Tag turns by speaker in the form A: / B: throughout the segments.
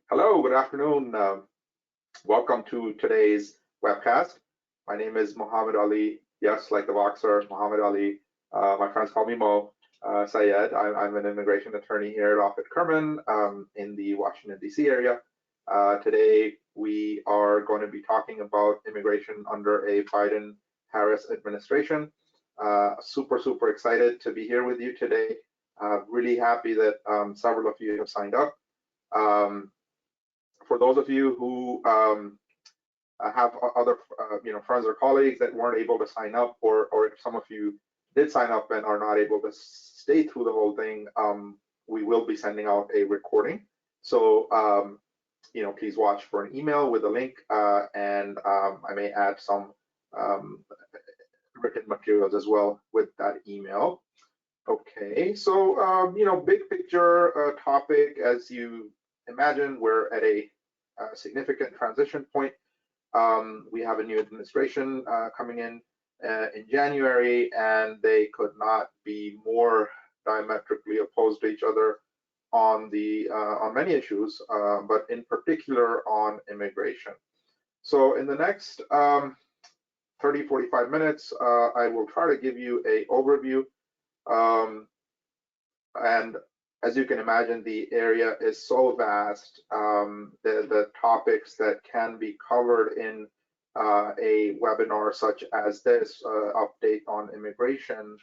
A: Hello, good afternoon. Welcome to today's webcast. My name is Muhammad Ali. Yes, like the boxer, Muhammad Ali. My friends call me Mo Syed. I'm an immigration attorney here at Offit Kurman in the Washington, D.C. area. Today, we are going to be talking about immigration under a Biden-Harris administration. Super excited to be here with you today. Really happy that several of you have signed up. For those of you who have other friends or colleagues that weren't able to sign up, or if some of you did sign up and are not able to stay through the whole thing, we will be sending out a recording. So please watch for an email with a link, and I may add some written materials as well with that email. Okay, so big picture topic, as you imagine, we're at a significant transition point. We have a new administration coming in January, and they could not be more diametrically opposed to each other on many issues, but in particular on immigration. So in the next 30-45 minutes, I will try to give you an overview. And as you can imagine, the area is so vast. The topics that can be covered in a webinar such as this, update on immigration,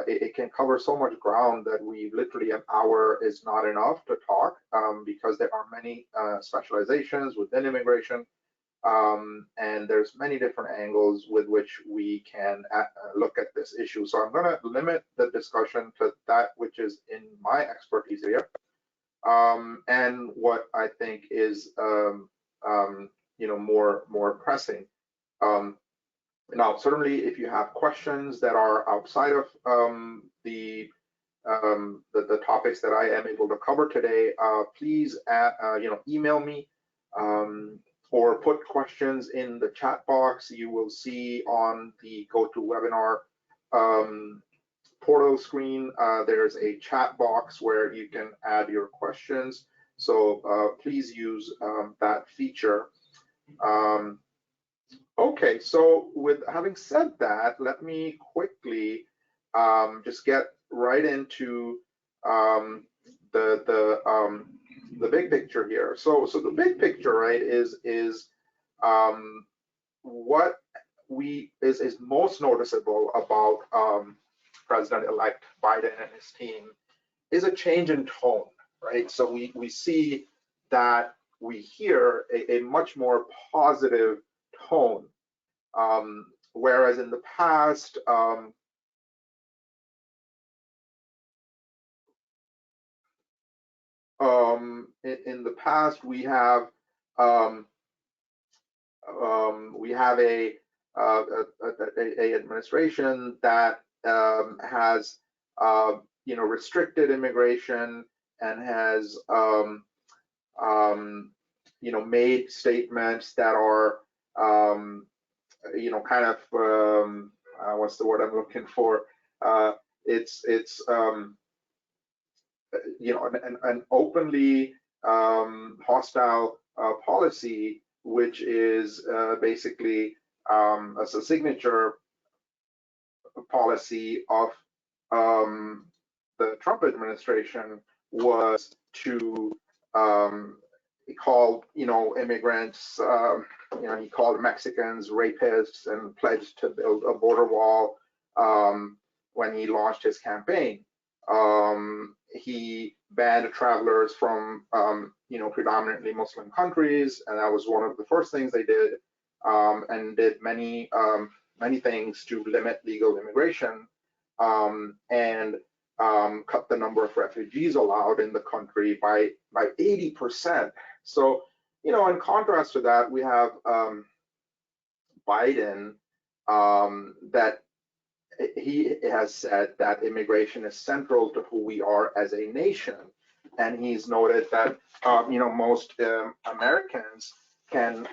A: it can cover so much ground that we literally an hour is not enough to talk, because there are many specializations within immigration. And there's many different angles with which we can look at this issue. So I'm going to limit the discussion to that which is in my expertise area, and what I think is more pressing. Now, certainly, if you have questions that are outside of the topics that I am able to cover today, please email me. Or put questions in the chat box. You will see on the GoToWebinar portal screen, there's a chat box where you can add your questions. So please use that feature. Okay, so with having said that, let me quickly just get right into the big picture here. So the big picture, right, is what is most noticeable about President-elect Biden and his team is a change in tone, right? So we see that we hear a much more positive tone, whereas in the past, in the past, we have a administration that has restricted immigration and has made statements that are kind of what's the word I'm looking for? It's an openly hostile policy, which is basically as a signature policy of the Trump administration, was to he called immigrants, he called Mexicans rapists and pledged to build a border wall when he launched his campaign. He banned travelers from predominantly Muslim countries, and that was one of the first things they did, and did many things to limit legal immigration, and cut the number of refugees allowed in the country by 80%. So in contrast to that, we have Biden, that he has said that immigration is central to who we are as a nation, and he's noted that most Americans can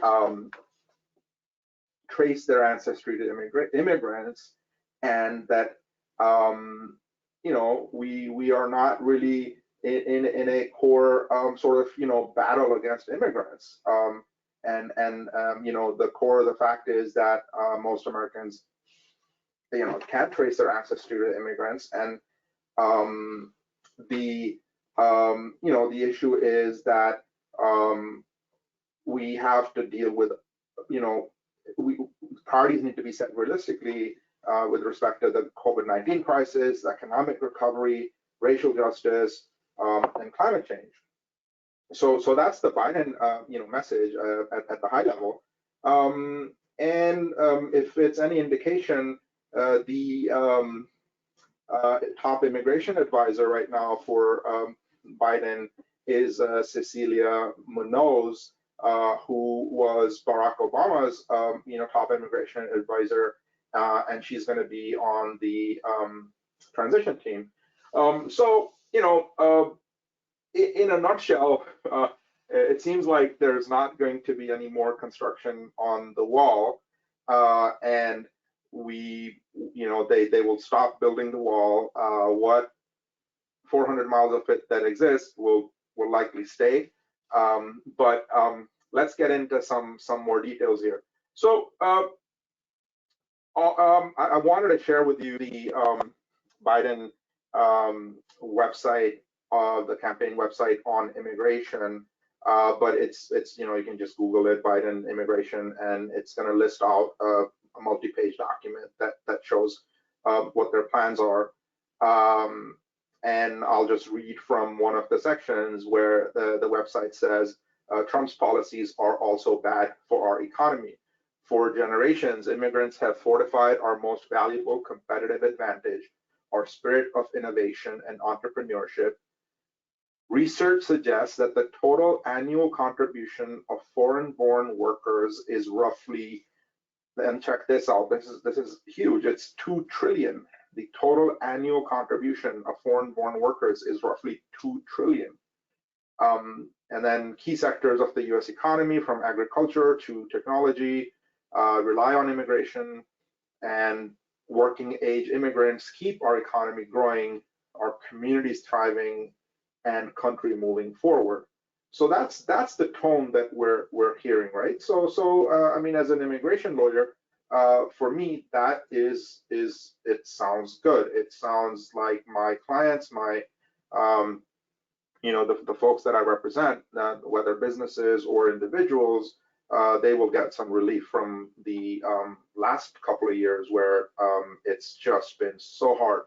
A: trace their ancestry to immigrants, and that we are not really in a core sort of battle against immigrants. The core of the fact is that most Americans can't trace their ancestry to immigrants, and the the issue is that we have to deal with priorities need to be set realistically with respect to the COVID-19 crisis, economic recovery, racial justice, and climate change. So that's the Biden message at the high level. If it's any indication, the top immigration advisor right now for Biden is Cecilia Munoz, who was Barack Obama's top immigration advisor, and she's going to be on the transition team. In a nutshell, it seems like there's not going to be any more construction on the wall, and they will stop building the wall. What 400 miles of it that exists will likely stay. But let's get into some more details here. So I wanted to share with you the Biden website, the campaign website on immigration. But it's you can just Google it, Biden immigration, and it's going to list out a multi-page document that shows what their plans are. And I'll just read from one of the sections where the website says, Trump's policies are also bad for our economy. For generations, immigrants have fortified our most valuable competitive advantage, our spirit of innovation and entrepreneurship. Research suggests that the total annual contribution of foreign-born workers is roughly, and check this out, this is huge, it's 2 trillion. The total annual contribution of foreign-born workers is roughly 2 trillion. And then key sectors of the US economy, from agriculture to technology, rely on immigration, and working age immigrants keep our economy growing, our communities thriving, and country moving forward. So that's the tone that we're hearing, right? So I mean, as an immigration lawyer, for me, that it sounds good. It sounds like my clients, my the folks that I represent, whether businesses or individuals, they will get some relief from the last couple of years where it's just been so hard.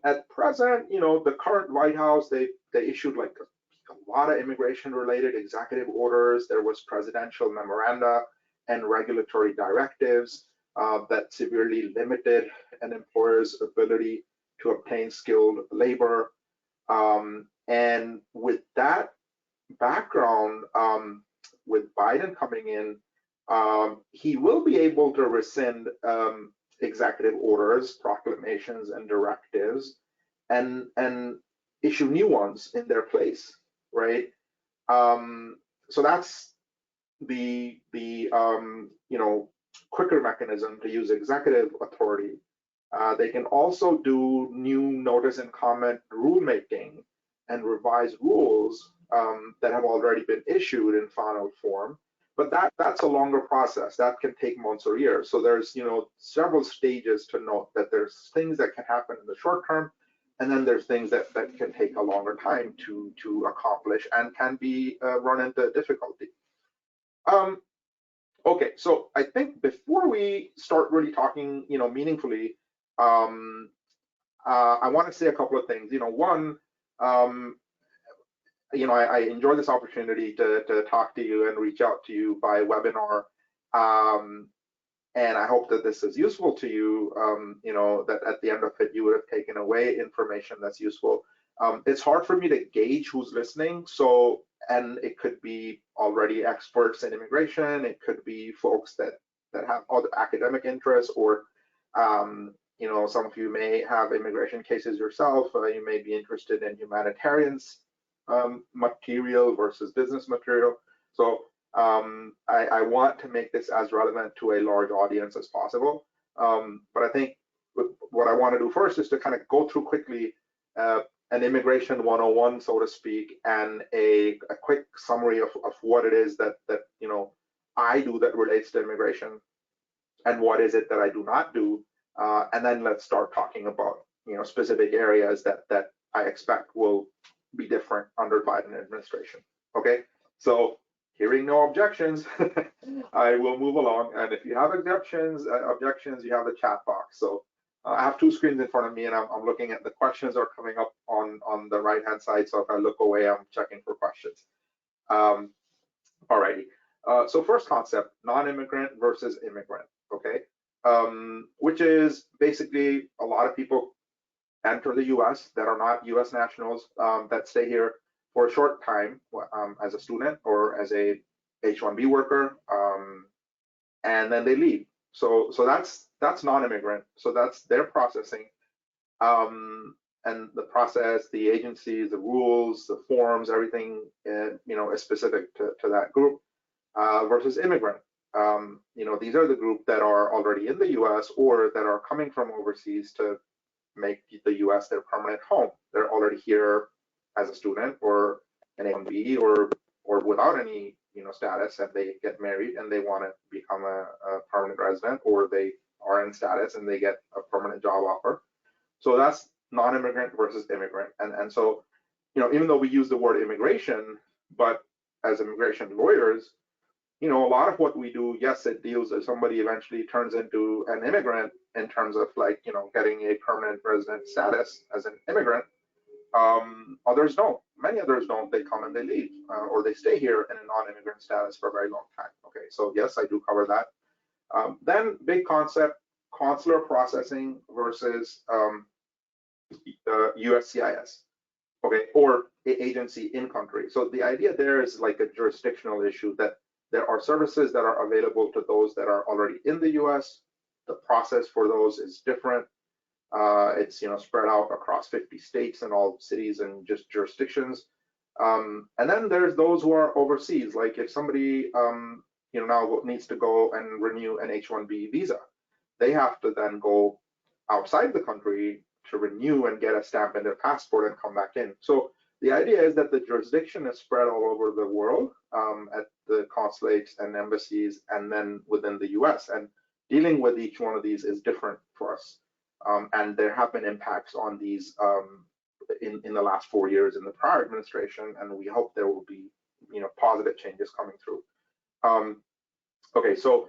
A: At present, the current White House, they issued like a lot of immigration-related executive orders. There was presidential memoranda and regulatory directives that severely limited an employer's ability to obtain skilled labor. And with that background, with Biden coming in, he will be able to rescind executive orders, proclamations, and directives, and issue new ones in their place, right? So that's the quicker mechanism to use executive authority. They can also do new notice and comment rulemaking and revise rules that have already been issued in final form. But that's a longer process. That can take months or years. So there's several stages to note that there's things that can happen in the short term, and then there's things that can take a longer time to accomplish and can be run into difficulty. Okay, so I think before we start really talking, meaningfully, I want to say a couple of things. One, I enjoy this opportunity to talk to you and reach out to you by webinar, and I hope that this is useful to you. That at the end of it, you would have taken away information that's useful. It's hard for me to gauge who's listening, and it could be already experts in immigration. It could be folks that have other academic interests, or some of you may have immigration cases yourself. You may be interested in humanitarians material versus business material. So I want to make this as relevant to a large audience as possible. But I think what I want to do first is to kind of go through quickly an immigration 101, so to speak, and a quick summary of what it is that I do that relates to immigration, and what is it that I do not do, and then let's start talking about specific areas that I expect will be different under Biden administration. Okay, so hearing no objections, I will move along. And if you have objections, you have the chat box. So I have two screens in front of me, and I'm looking at the questions are coming up on the right hand side. So if I look away, I'm checking for questions. Alrighty. So first concept, non-immigrant versus immigrant. Okay, which is basically a lot of people enter the U.S. that are not U.S. nationals, that stay here for a short time as a student or as a H-1B worker, and then they leave. So that's non-immigrant. So that's their processing, and the process, the agencies, the rules, the forms, everything is specific to that group, versus immigrant. These are the group that are already in the U.S. or that are coming from overseas to make the U.S. their permanent home. They're already here as a student or an H-1B or without any status, and they get married and they want to become a permanent resident, or they are in status and they get a permanent job offer. So that's non-immigrant versus immigrant. And so even though we use the word immigration, but as immigration lawyers, a lot of what we do, yes, it deals if somebody eventually turns into an immigrant in terms of getting a permanent resident status as an immigrant. Others don't. Many others don't. They come and they leave, or they stay here in a non-immigrant status for a very long time. Okay, so yes, I do cover that. Then big concept, consular processing versus USCIS. Okay, or agency in country. So the idea there is like a jurisdictional issue, that there are services that are available to those that are already in the U.S. The process for those is different. It's spread out across 50 states and all cities and just jurisdictions. And then there's those who are overseas. Like if somebody now needs to go and renew an H-1B visa, they have to then go outside the country to renew and get a stamp in their passport and come back in. So the idea is that the jurisdiction is spread all over the world, at the consulates and embassies, and then within the U.S. And dealing with each one of these is different for us. And there have been impacts on these in the last 4 years in the prior administration, and we hope there will be positive changes coming through. Okay, so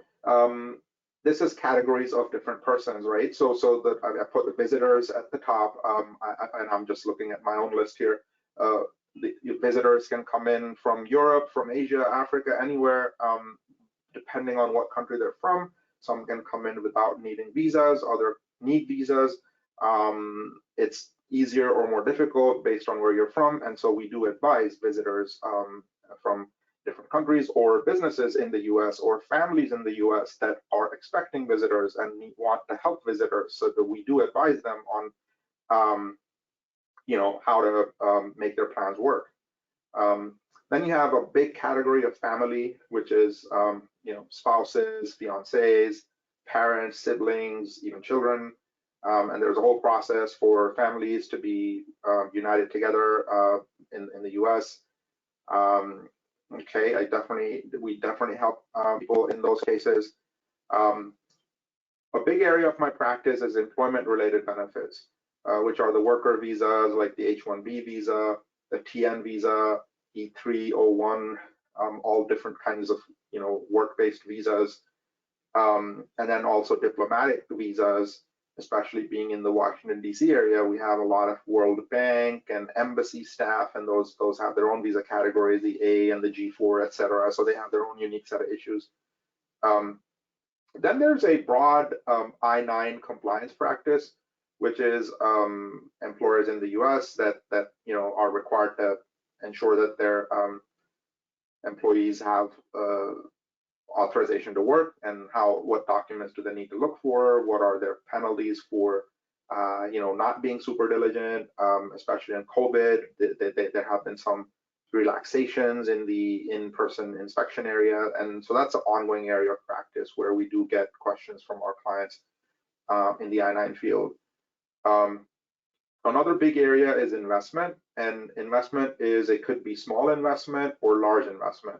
A: this is categories of different persons, right? So I put the visitors at the top, and I'm just looking at my own list here. The visitors can come in from Europe, from Asia, Africa, anywhere, depending on what country they're from. Some can come in without needing visas, other need visas. It's easier or more difficult based on where you're from, and so we do advise visitors from different countries, or businesses in the US, or families in the US that are expecting visitors and want to help visitors, so that we do advise them on how to make their plans work. Then you have a big category of family, which is spouses, fiancés, parents, siblings, even children. And there's a whole process for families to be united together in the US. Okay, we definitely help people in those cases. A big area of my practice is employment-related benefits, which are the worker visas, like the H-1B visa, the TN visa, E301, all different kinds of work-based visas, and then also diplomatic visas. Especially being in the Washington DC area, we have a lot of World Bank and embassy staff, and those have their own visa categories, the A and the G4, etc. So they have their own unique set of issues. Then there's a broad I-9 compliance practice, which is employers in the US that are required to ensure that their employees have authorization to work, and what documents do they need to look for, what are their penalties for not being super diligent, especially in COVID. There have been some relaxations in the in-person inspection area, and so that's an ongoing area of practice where we do get questions from our clients in the I-9 field. Another big area is investment, and investment is, it could be small investment or large investment.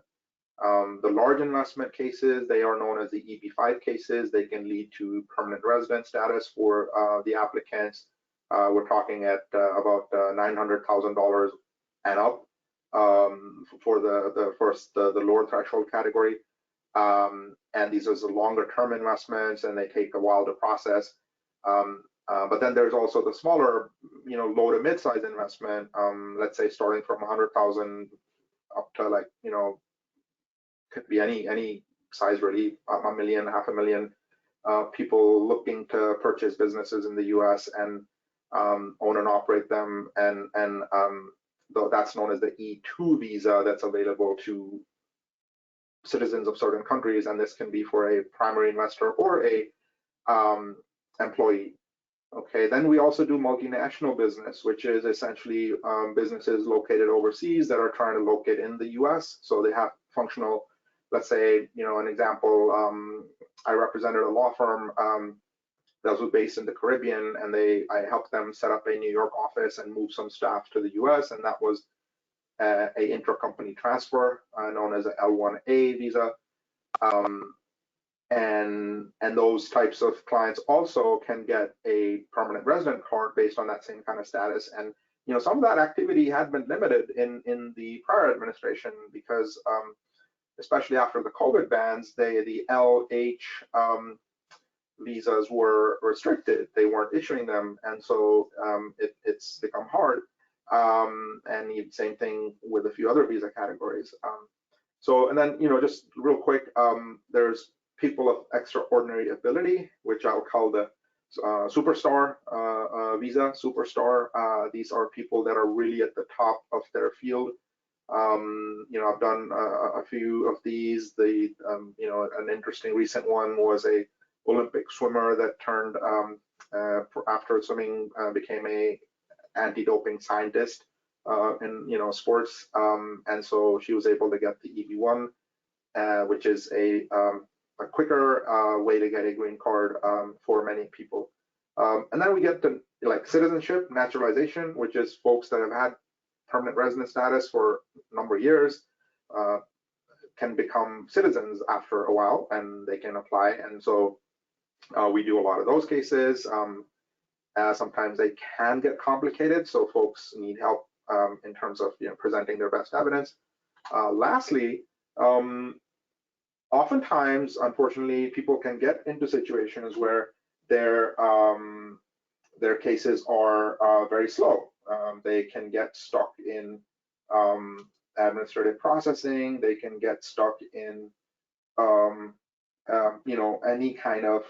A: The large investment cases, they are known as the EB-5 cases. They can lead to permanent resident status for the applicants. We're talking at about $900,000 and up for the lower threshold category. And these are the longer term investments, and they take a while to process. But then there's also the smaller, low to mid-size investment. Let's say starting from 100,000 up to, like, could be any size really, $1 million, $500,000, people looking to purchase businesses in the U.S. and own and operate them, and though that's known as the E2 visa that's available to citizens of certain countries, and this can be for a primary investor or a employee. Okay, then we also do multinational business, which is essentially businesses located overseas that are trying to locate in the U.S. So they have functional, let's say, an example, I represented a law firm that was based in the Caribbean, and I helped them set up a New York office and move some staff to the U.S., and that was a intercompany transfer known as an L1A visa. And those types of clients also can get a permanent resident card based on that same kind of status. And some of that activity had been limited in the prior administration because, especially after the COVID bans, the LH visas were restricted. They weren't issuing them, and so it's become hard. And same thing with a few other visa categories. And then just real quick, there's people of extraordinary ability, which I'll call the superstar visa. Superstar, these are people that are really at the top of their field. I've done a few of these. An interesting recent one was a Olympic swimmer that turned after swimming became a anti-doping scientist in sports, and so she was able to get the EB-1, which is a quicker way to get a green card for many people. And then we get to like citizenship, naturalization, which is folks that have had permanent resident status for a number of years, can become citizens after a while, and they can apply. And so we do a lot of those cases. Sometimes they can get complicated, so folks need help in terms of presenting their best evidence. Lastly, oftentimes, unfortunately, people can get into situations where their cases are very slow. They can get stuck in administrative processing. They can get stuck in any kind of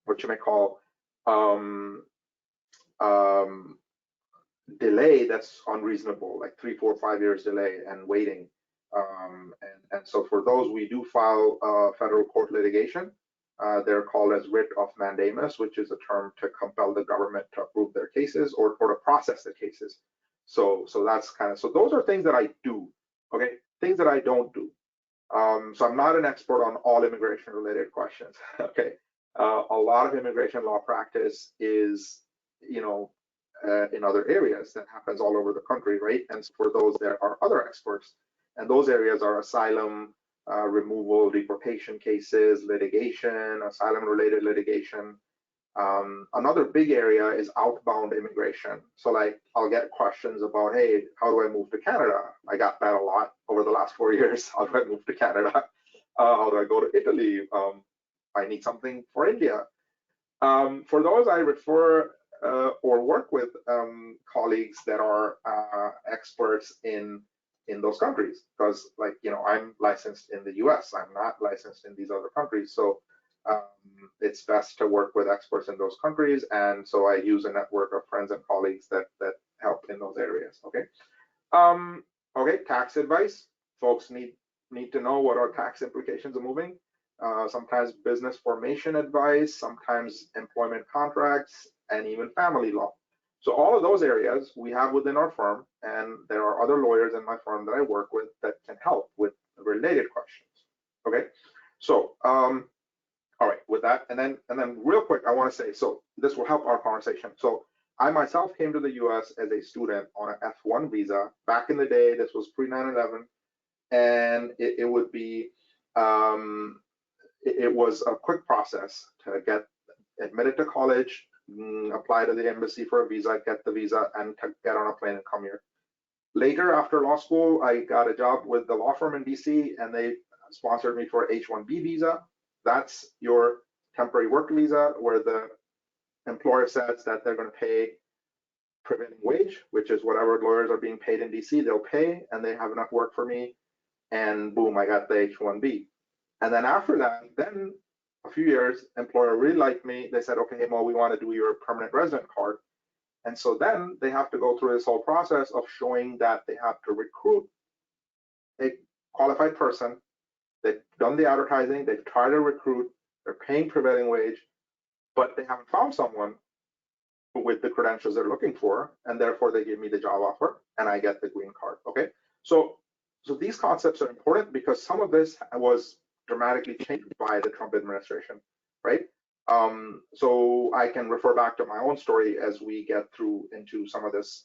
A: what you may call delay that's unreasonable, like 3, 4, 5 years delay and waiting. And so for those, we do file federal court litigation. They're called as writ of mandamus, which is a term to compel the government to approve their cases or to process the cases. So that's so those are things that I do. Okay, things that I don't do. So I'm not an expert on all immigration related questions. Okay, a lot of immigration law practice is, in other areas that happens all over the country, right? And for those, there are other experts, and those areas are asylum, removal, deportation cases, litigation, asylum-related litigation. Another big area is outbound immigration. So like, I'll get questions about, hey, how do I move to Canada? I got that a lot over the last 4 years. How do I move to Canada? How do I go to Italy? I need something for India. For those, I refer or work with colleagues that are experts in those countries, because I'm licensed in the US, I'm not licensed in these other countries. So it's best to work with experts in those countries, and so I use a network of friends and colleagues that help in those areas. Okay. Okay, tax advice. Folks need to know what are tax implications of moving. Sometimes business formation advice, sometimes employment contracts, and even family law. So all of those areas we have within our firm, and there are other lawyers in my firm that I work with that can help with related questions. Okay, so all right, with that, and then real quick, I want to say, so this will help our conversation. So I myself came to the US as a student on an F1 visa. Back in the day, this was pre 9/11, and it would be, it was a quick process to get admitted to college, apply to the embassy for a visa, get the visa, and to get on a plane and come here. Later, after law school, I got a job with the law firm in DC, and they sponsored me for H-1B visa. That's your temporary work visa, where the employer says that they're going to pay prevailing wage, which is whatever lawyers are being paid in DC, they'll pay, and they have enough work for me. And boom, I got the H-1B. And then after that, then a few years, employer really liked me. They said, okay, Mo, we want to do your permanent resident card. And so then they have to go through this whole process of showing that they have to recruit a qualified person. They've done the advertising, they've tried to recruit, they're paying prevailing wage, but they haven't found someone with the credentials they're looking for, and therefore they give me the job offer and I get the green card. Okay, so these concepts are important because some of this was dramatically changed by the Trump administration, right? So I can refer back to my own story as we get through into some of this,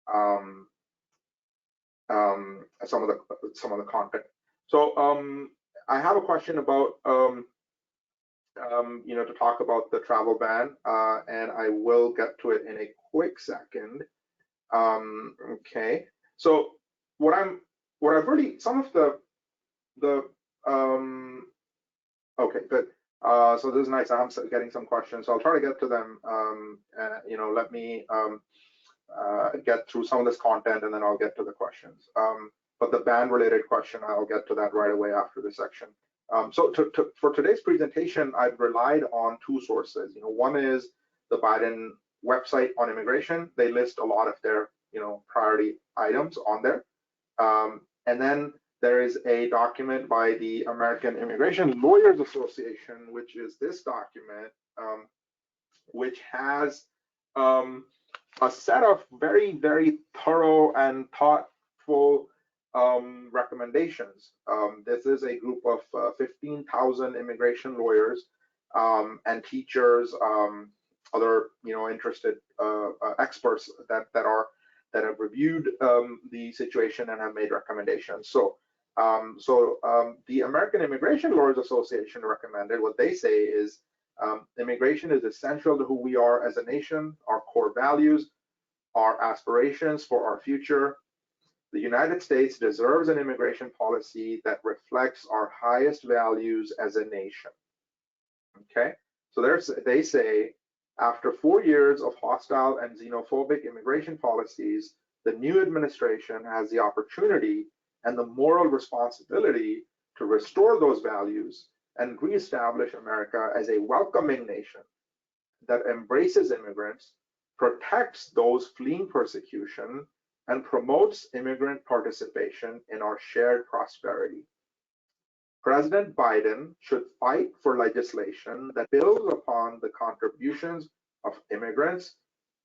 A: some of the content. So I have a question about to talk about the travel ban, and I will get to it in a quick second. Okay, so what I've really, some of the okay, good. So this is nice. I'm getting some questions, so I'll try to get to them. Let me get through some of this content, and then I'll get to the questions. But the ban-related question, I'll get to that right away after this section. So for today's presentation, I've relied on two sources. One is the Biden website on immigration. They list a lot of their priority items on there. And then there is a document by the American Immigration Lawyers Association, which is this document, which has a set of very, very thorough and thoughtful recommendations. This is a group of 15,000 immigration lawyers and teachers, other interested experts that have reviewed the situation and have made recommendations. So the American Immigration Lawyers Association recommended, what they say is immigration is essential to who we are as a nation, our core values, our aspirations for our future. The United States deserves an immigration policy that reflects our highest values as a nation. Okay, so they say, after 4 years of hostile and xenophobic immigration policies, the new administration has the opportunity and the moral responsibility to restore those values and reestablish America as a welcoming nation that embraces immigrants, protects those fleeing persecution, and promotes immigrant participation in our shared prosperity. President Biden should fight for legislation that builds upon the contributions of immigrants,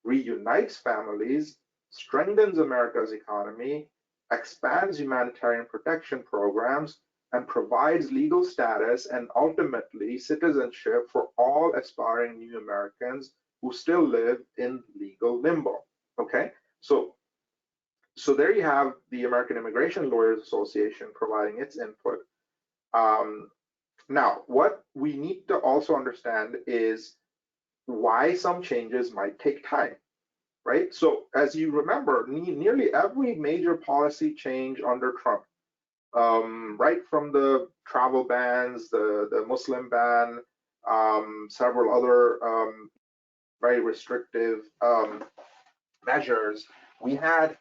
A: reunites families, strengthens America's economy, expands humanitarian protection programs, and provides legal status and ultimately citizenship for all aspiring new Americans who still live in legal limbo. Okay, so there you have the American Immigration Lawyers Association providing its input. Now, what we need to also understand is why some changes might take time, right? So as you remember, nearly every major policy change under Trump, right from the travel bans, the Muslim ban, several other very restrictive measures, we had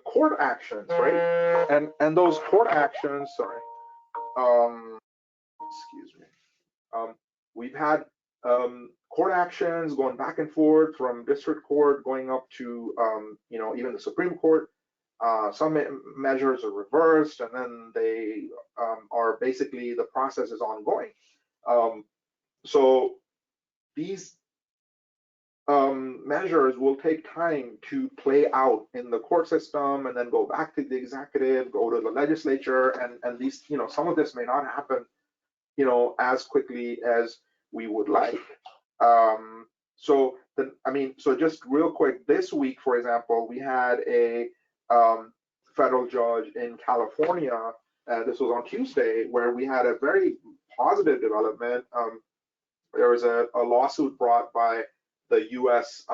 A: court actions, right? And those court actions, sorry, excuse me, we've had court actions going back and forth from district court going up to even the Supreme Court. Some measures are reversed, and then they are basically, the process is ongoing. So these measures will take time to play out in the court system, and then go back to the executive, go to the legislature, and these, some of this may not happen, as quickly as we would like. So so just real quick, this week, for example, we had a federal judge in California. This was on Tuesday, where we had a very positive development. There was a lawsuit brought by the U.S.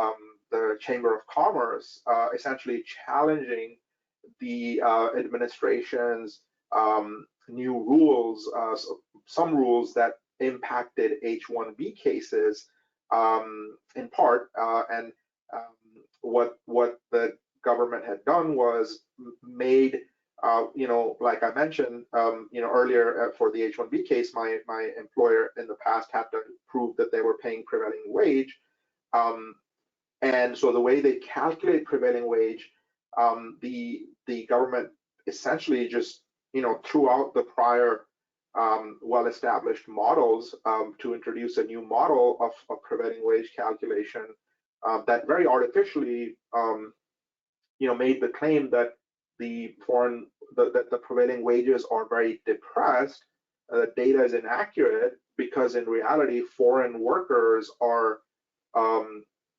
A: The Chamber of Commerce, essentially challenging the administration's new rules, some rules that impacted H-1B cases in part, and what the government had done was made, like I mentioned, earlier for the H-1B case, my employer in the past had to prove that they were paying prevailing wage, and so the way they calculate prevailing wage, the government essentially just threw out the prior well-established models to introduce a new model of prevailing wage calculation that very artificially made the claim that the prevailing wages are very depressed. Data is inaccurate because in reality foreign workers are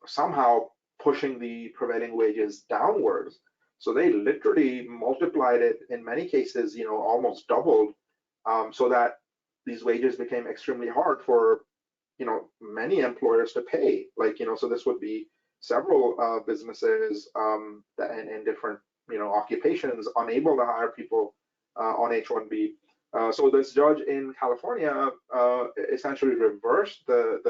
A: somehow pushing the prevailing wages downwards. So they literally multiplied it in many cases, almost doubled, so that these wages became extremely hard for many employers to pay. So this would be several businesses that in different occupations unable to hire people on H-1B. So this judge in California essentially reversed the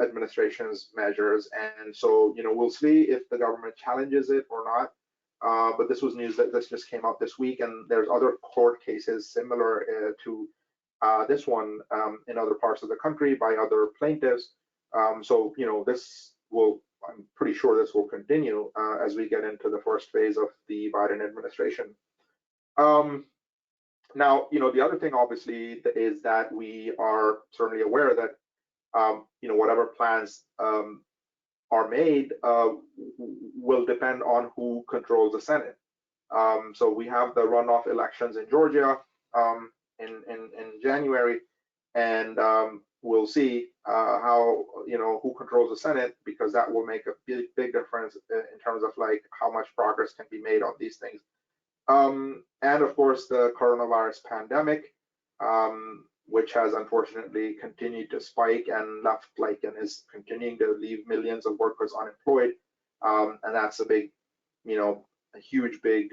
A: administration's measures, and so we'll see if the government challenges it or not. But this was news that this just came out this week, and there's other court cases similar to this one in other parts of the country by other plaintiffs. So this will, I'm pretty sure this will continue as we get into the first phase of the Biden administration. Now, the other thing obviously is that we are certainly aware that whatever plans are made will depend on who controls the Senate. So we have the runoff elections in Georgia in January, and we'll see how who controls the Senate, because that will make a big difference in terms of like how much progress can be made on these things. And of course the coronavirus pandemic, which has unfortunately continued to spike and and is continuing to leave millions of workers unemployed, and that's a big, a huge big,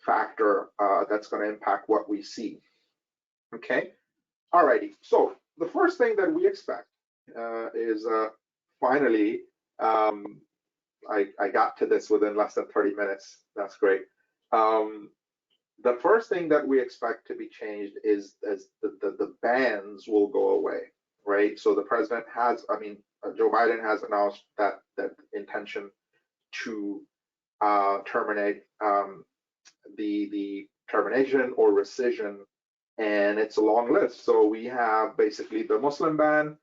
A: factor that's going to impact what we see. Okay, alrighty. So the first thing that we expect is finally, I got to this within less than 30 minutes. That's great. The first thing that we expect to be changed is the bans will go away, right? So the president has, Joe Biden has announced that intention to terminate the termination or rescission, and it's a long list. So we have basically the Muslim ban,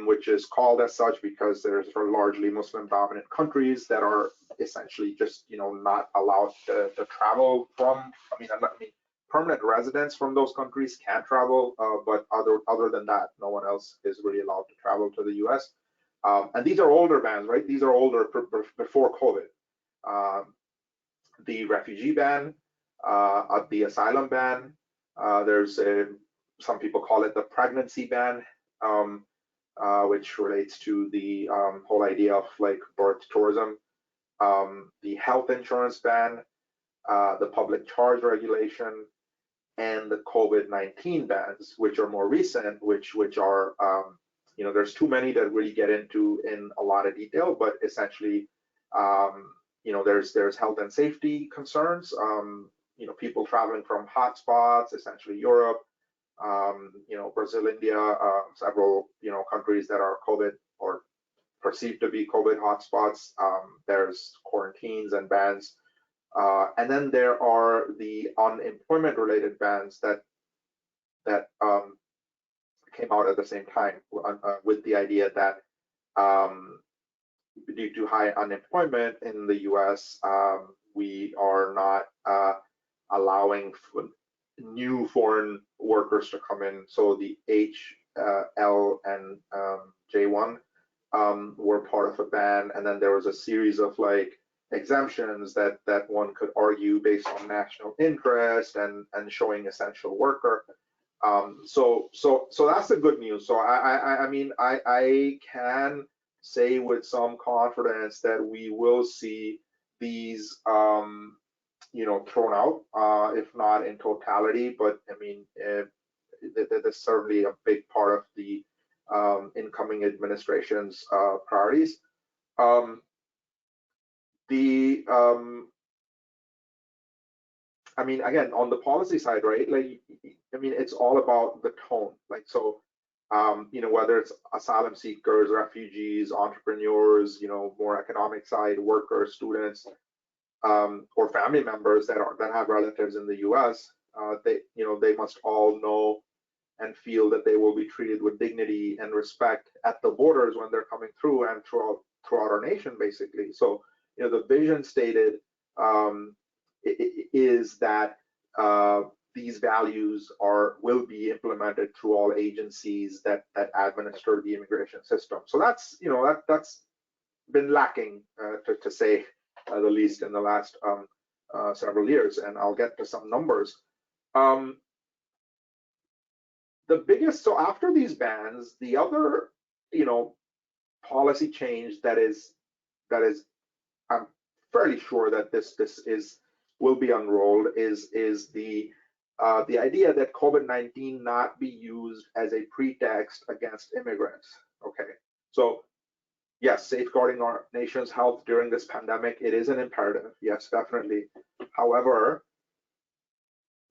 A: which is called as such because there's largely Muslim dominant countries that are essentially just not allowed to travel from, permanent residents from those countries can travel, but other than that, no one else is really allowed to travel to the US. And these are older bans, right? These are older before COVID. The refugee ban, the asylum ban, there's some people call it the pregnancy ban, which relates to the whole idea of like birth tourism, the health insurance ban, the public charge regulation, and the COVID-19 bans, which are more recent, which are, there's too many to really get into in a lot of detail, but essentially, there's health and safety concerns, people traveling from hotspots, essentially Europe, Brazil, India, several, countries that are COVID or perceived to be COVID hotspots. There's quarantines and bans. And then there are the unemployment related bans that came out at the same time with the idea that due to high unemployment in the US, we are not allowing new foreign workers to come in. So the L and J1 were part of a ban, and then there was a series of like exemptions that one could argue based on national interest and showing essential worker. So that's the good news. So I mean I can say with some confidence that we will see these thrown out, if not in totality, but I mean that's certainly a big part of the incoming administration's priorities. I mean, again, on the policy side, right? Like, I mean, it's all about the tone. Like, so, whether it's asylum seekers, refugees, entrepreneurs, more economic side workers, students, or family members that have relatives in the U.S., they must all know and feel that they will be treated with dignity and respect at the borders when they're coming through and throughout our nation, basically. So, the vision stated is that these values will be implemented through all agencies that administer the immigration system. So that's that's been lacking, to say the least, in the last several years, and I'll get to some numbers. The biggest, so after these bans, the other policy change that is I'm fairly sure that this will be unrolled is the idea that COVID-19 not be used as a pretext against immigrants. Okay, so yes, safeguarding our nation's health during this pandemic, it is an imperative. Yes, definitely. However,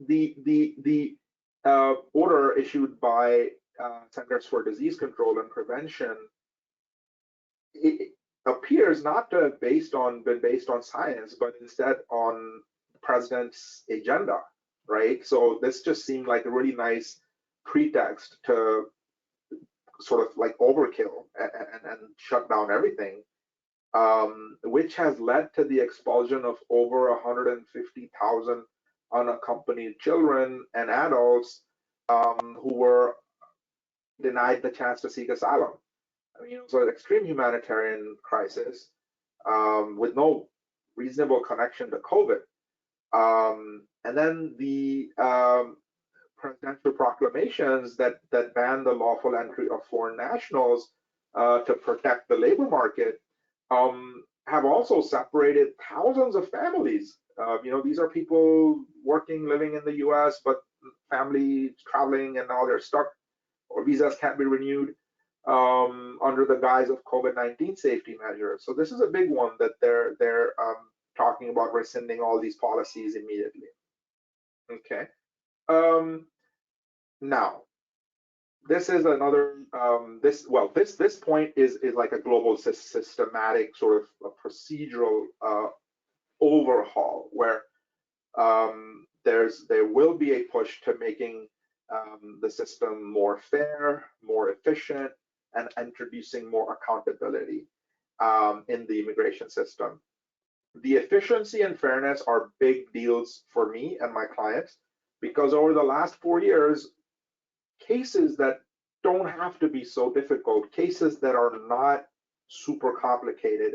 A: the order issued by Centers for Disease Control and Prevention, it appears not to have been based on science, but instead on the president's agenda, right? So this just seemed like a really nice pretext to sort of like overkill and shut down everything, which has led to the expulsion of over 150,000 unaccompanied children and adults who were denied the chance to seek asylum. I mean, so an extreme humanitarian crisis with no reasonable connection to COVID. And then the presidential proclamations that ban the lawful entry of foreign nationals to protect the labor market have also separated thousands of families. These are people working, living in the U.S., but family traveling, and now they're stuck, or visas can't be renewed under the guise of COVID-19 safety measures. So this is a big one that they're talking about rescinding all these policies immediately. Okay. Now, this is another this point is like a global systematic sort of a procedural overhaul where there will be a push to making the system more fair, more efficient, and introducing more accountability in the immigration system. The efficiency and fairness are big deals for me and my clients, because over the last 4 years, cases that don't have to be so difficult, cases that are not super complicated,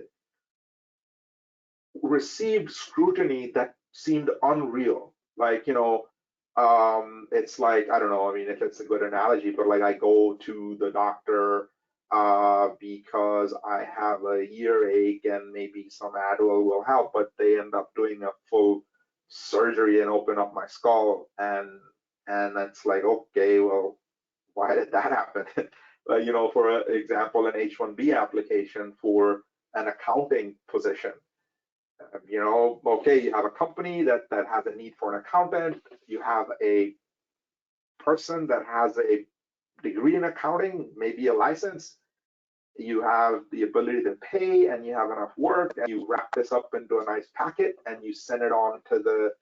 A: received scrutiny that seemed unreal. Like, it's like, I don't know, I mean, if it's a good analogy, but like I go to the doctor because I have a earache and maybe some Advil will help, but they end up doing a full surgery and open up my skull, and it's like, okay, well, why did that happen? For example, an H-1B application for an accounting position. Okay, you have a company that has a need for an accountant. You have a person that has a degree in accounting, maybe a license. You have the ability to pay, and you have enough work, and you wrap this up into a nice packet and you send it on to the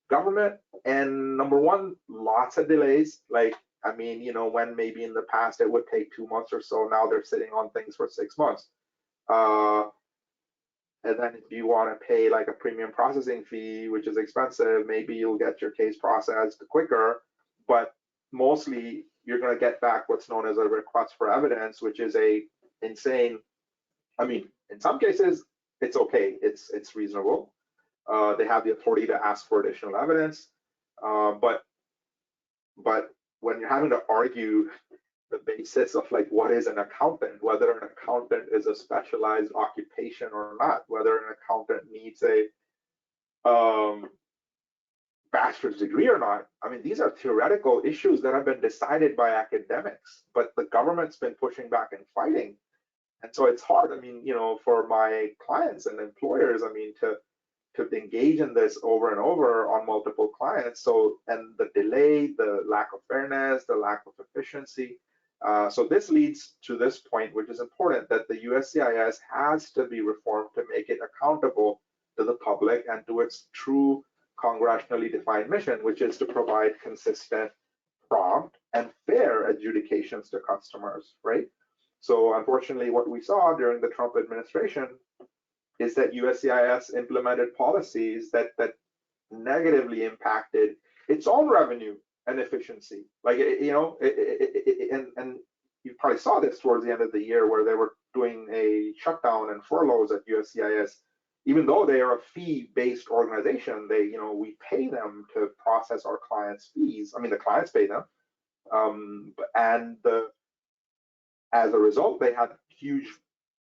A: government. And number one, lots of delays. Like, I mean, when maybe in the past it would take 2 months or so, now they're sitting on things for 6 months. And then if you want to pay like a premium processing fee, which is expensive, maybe you'll get your case processed quicker. But mostly, you're going to get back what's known as a request for evidence, which is a insane, I mean, in some cases, it's okay, it's reasonable. They have the authority to ask for additional evidence, but when you're having to argue the basis of like what is an accountant, whether an accountant is a specialized occupation or not, whether an accountant needs a bachelor's degree or not. I mean, these are theoretical issues that have been decided by academics, but the government's been pushing back and fighting. And so it's hard, I mean, you know, for my clients and employers, I mean, to engage in this over and over on multiple clients. So, and the delay, the lack of fairness, the lack of efficiency. So this leads to this point, which is important, that the USCIS has to be reformed to make it accountable to the public and to its true congressionally defined mission, which is to provide consistent, prompt, and fair adjudications to customers, right? So unfortunately, what we saw during the Trump administration is that USCIS implemented policies that negatively impacted its own revenue and efficiency. Like, you know, and you probably saw this towards the end of the year where they were doing a shutdown and furloughs at USCIS. Even though they are a fee-based organization, they, you know, we pay them to process our clients' fees. I mean, the clients pay them, and as a result, they had huge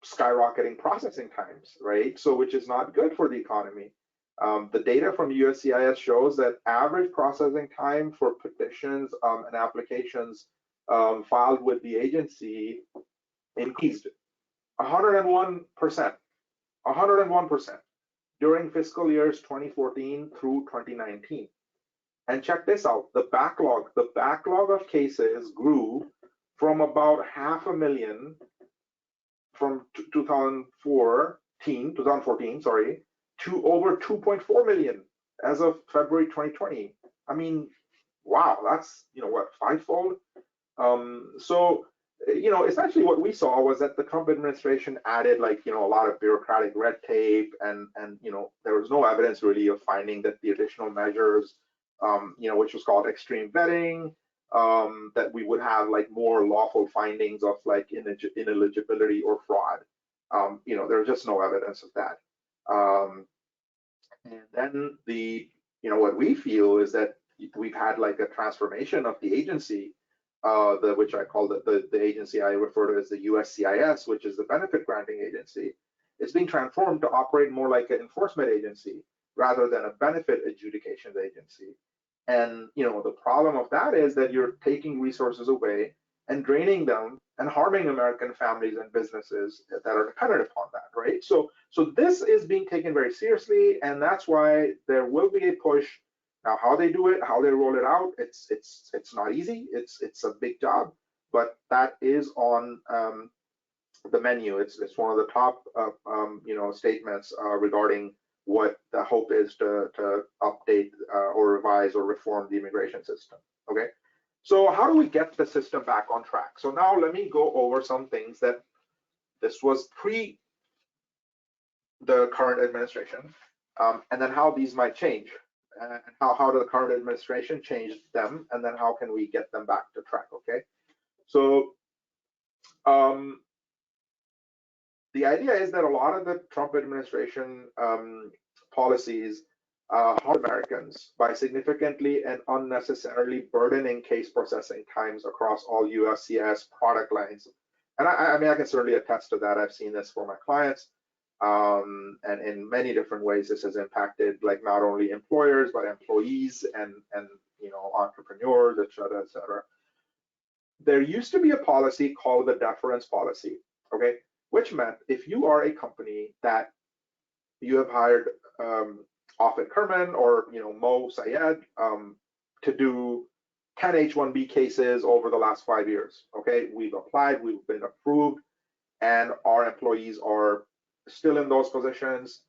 A: skyrocketing processing times, right? So, which is not good for the economy. The data from USCIS shows that average processing time for petitions and applications filed with the agency increased 101%, 101% during fiscal years 2014 through 2019. And check this out, the backlog of cases grew from about 500,000 from 2014, sorry, to over 2.4 million as of February 2020. I mean, wow, that's, you know, what, fivefold? So, you know, essentially what we saw was that the Trump administration added, like, you know, a lot of bureaucratic red tape, and you know, there was no evidence really of finding that the additional measures, you know, which was called extreme vetting, that we would have like more lawful findings of like ineligibility or fraud. You know, there's just no evidence of that. And then you know, what we feel is that we've had like a transformation of the agency, which I call the agency I refer to as the USCIS, which is the benefit granting agency. It's being transformed to operate more like an enforcement agency rather than a benefit adjudication agency. And you know, the problem of that is that you're taking resources away and draining them and harming American families and businesses that are dependent upon that, right? So this is being taken very seriously, and that's why there will be a push. Now, how they do it, how they roll it out, it's not easy. It's a big job, but that is on the menu. It's one of the top you know, statements regarding what the hope is to update or revise or reform the immigration system. Okay, so how do we get the system back on track? So now let me go over some things that this was pre the current administration, and then how these might change, and how the current administration changed them, and then how can we get them back to track. Okay, so the idea is that a lot of the Trump administration policies harm Americans by significantly and unnecessarily burdening case processing times across all USCIS product lines. And I mean, I can certainly attest to that. I've seen this for my clients, and in many different ways, this has impacted like not only employers but employees and you know, entrepreneurs, et cetera, et cetera. There used to be a policy called the deference policy, okay, which meant if you are a company that you have hired Offit Kurman or, you know, Mo Syed to do 10 H-1B cases over the last 5 years. Okay, we've applied, we've been approved, and our employees are still in those positions.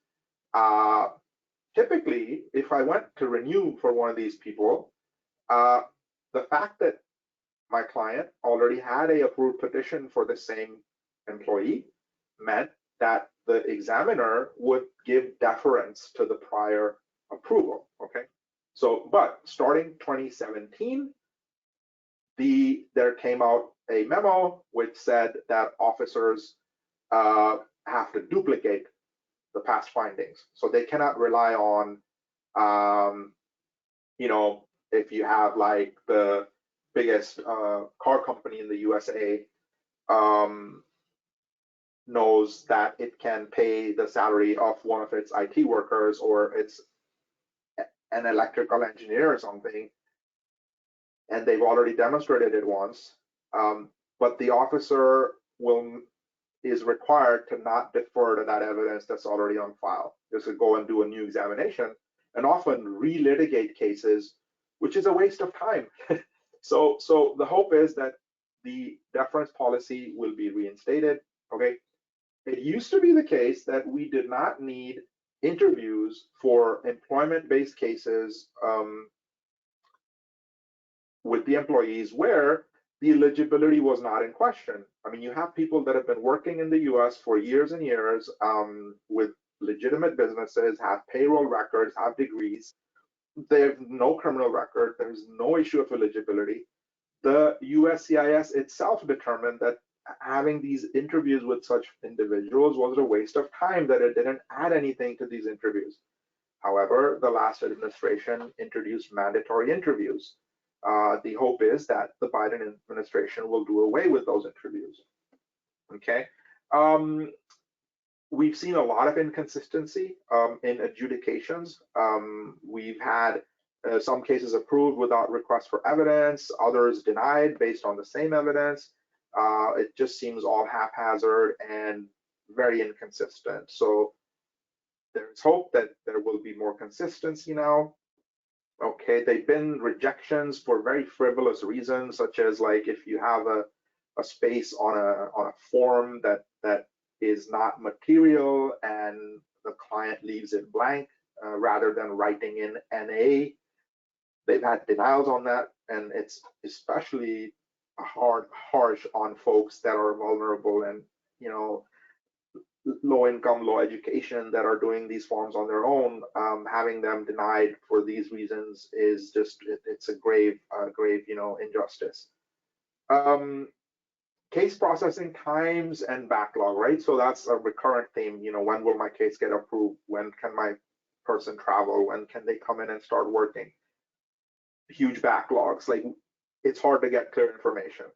A: Typically, if I went to renew for one of these people, the fact that my client already had a approved petition for the same employee meant that the examiner would give deference to the prior approval. Okay, so but starting 2017, there came out a memo which said that officers have to duplicate the past findings. So they cannot rely on, if you have like the biggest car company in the USA knows that it can pay the salary of one of its IT workers, or it's an electrical engineer or something, and they've already demonstrated it once, but the officer is required to not defer to that evidence that's already on file. Just to go and do a new examination and often relitigate cases, which is a waste of time. So the hope is that the deference policy will be reinstated. Okay, it used to be the case that we did not need interviews for employment-based cases with the employees where the eligibility was not in question. I mean, you have people that have been working in the US for years and years with legitimate businesses, have payroll records, have degrees. They have no criminal record. There's no issue of eligibility. The USCIS itself determined that having these interviews with such individuals was a waste of time, that it didn't add anything to these interviews. However, the last administration introduced mandatory interviews. The hope is that the Biden administration will do away with those interviews. Okay. We've seen a lot of inconsistency in adjudications. We've had some cases approved without request for evidence, others denied based on the same evidence. It just seems all haphazard and very inconsistent. So there's hope that there will be more consistency now. Okay, they've been rejections for very frivolous reasons, such as like if you have a space on a form that is not material and the client leaves it blank rather than writing in NA. They've had denials on that, and it's especially harsh on folks that are vulnerable and low income, low education that are doing these forms on their own. Having them denied for these reasons is just, it's a grave injustice. Case processing times and backlog, right? So that's a recurrent theme. When will my case get approved? When can my person travel? When can they come in and start working? Huge backlogs. Like, it's hard to get clear information.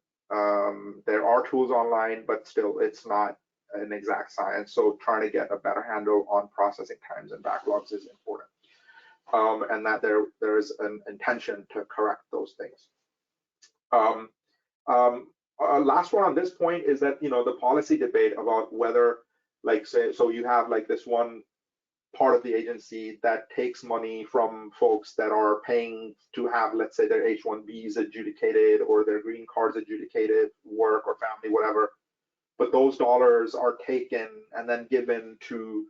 A: There are tools online, but still it's not an exact science. So trying to get a better handle on processing times and backlogs is important. And that there's an intention to correct those things. Last one on this point is that, the policy debate about whether, like, say, so you have like this one part of the agency that takes money from folks that are paying to have, let's say, their H-1Bs adjudicated or their green cards adjudicated, work or family, whatever. But those dollars are taken and then given to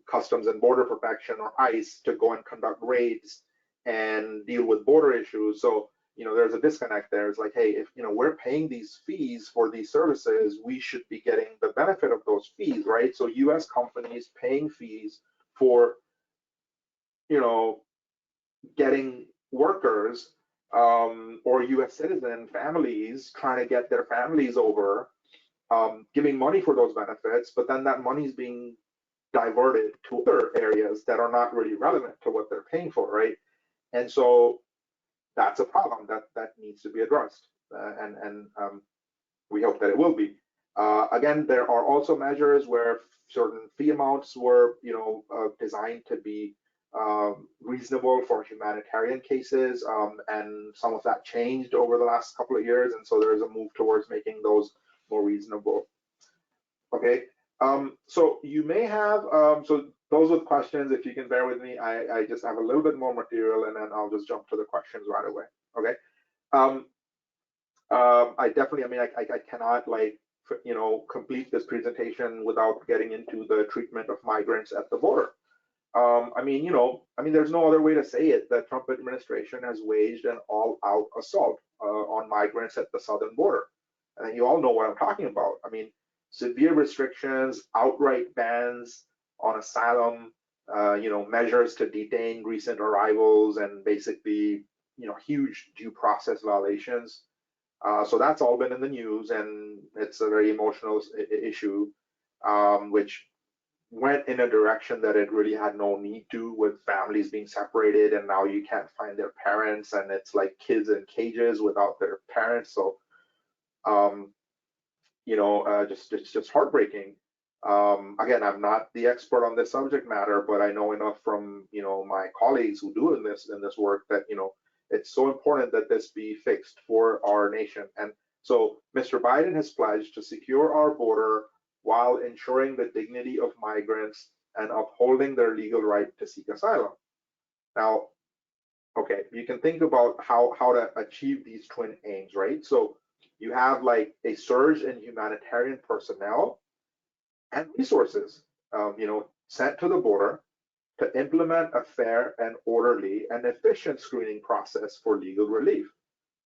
A: Customs and Border Protection or ICE to go and conduct raids and deal with border issues. So, there's a disconnect there. It's like, hey, if, we're paying these fees for these services, we should be getting the benefit of those fees, right? So US companies paying fees for, getting workers or US citizen families trying to get their families over, giving money for those benefits, but then that money is being diverted to other areas that are not really relevant to what they're paying for, right? And so that's a problem that needs to be addressed, and we hope that it will be. Again, there are also measures where certain fee amounts were, designed to be reasonable for humanitarian cases, and some of that changed over the last couple of years, and so there's a move towards making those more reasonable. Okay, so you may have, so those with questions, if you can bear with me, I just have a little bit more material and then I'll just jump to the questions right away. Okay. I definitely, I cannot complete this presentation without getting into the treatment of migrants at the border. There's no other way to say it. The Trump administration has waged an all-out assault on migrants at the southern border. And you all know what I'm talking about. Severe restrictions, outright bans on asylum, measures to detain recent arrivals and basically huge due process violations. So that's all been in the news, and it's a very emotional issue, which went in a direction that it really had no need to, with families being separated, and now you can't find their parents, and it's like kids in cages without their parents. So, just heartbreaking. Again, I'm not the expert on this subject matter, but I know enough from my colleagues who do in this work that it's so important that this be fixed for our nation. And so Mr. Biden has pledged to secure our border while ensuring the dignity of migrants and upholding their legal right to seek asylum. Now, okay, you can think about how to achieve these twin aims, right? So you have like a surge in humanitarian personnel and resources, sent to the border to implement a fair and orderly and efficient screening process for legal relief,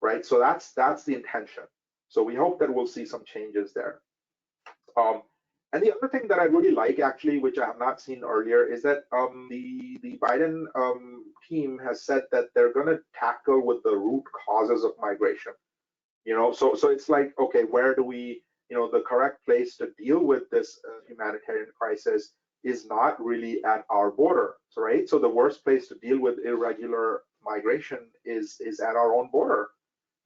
A: right? So that's the intention. So we hope that we'll see some changes there. And the other thing that I really like, actually, which I have not seen earlier, is that the Biden team has said that they're going to tackle with the root causes of migration. So it's like, okay, where do we, the correct place to deal with this humanitarian crisis is not really at our border, right? So the worst place to deal with irregular migration is at our own border.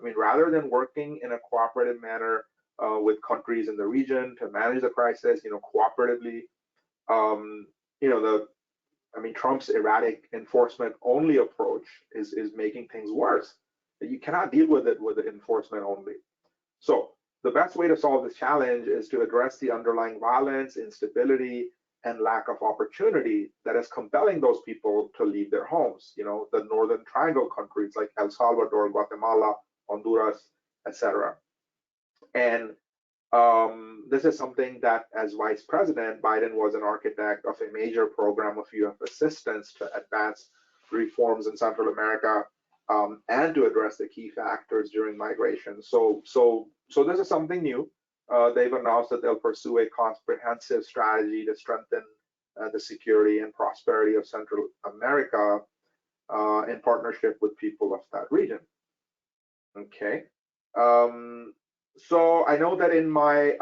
A: I mean, rather than working in a cooperative manner with countries in the region to manage the crisis, cooperatively, Trump's erratic enforcement only approach is making things worse. You cannot deal with it with enforcement only. So the best way to solve this challenge is to address the underlying violence, instability, and lack of opportunity that is compelling those people to leave their homes. The Northern Triangle countries like El Salvador, Guatemala, Honduras, etc. And this is something that, as Vice President, Biden was an architect of a major program of U.S. assistance to advance reforms in Central America and to address the key factors during migration. So this is something new. They've announced that they'll pursue a comprehensive strategy to strengthen the security and prosperity of Central America in partnership with people of that region. Okay. So I know that in my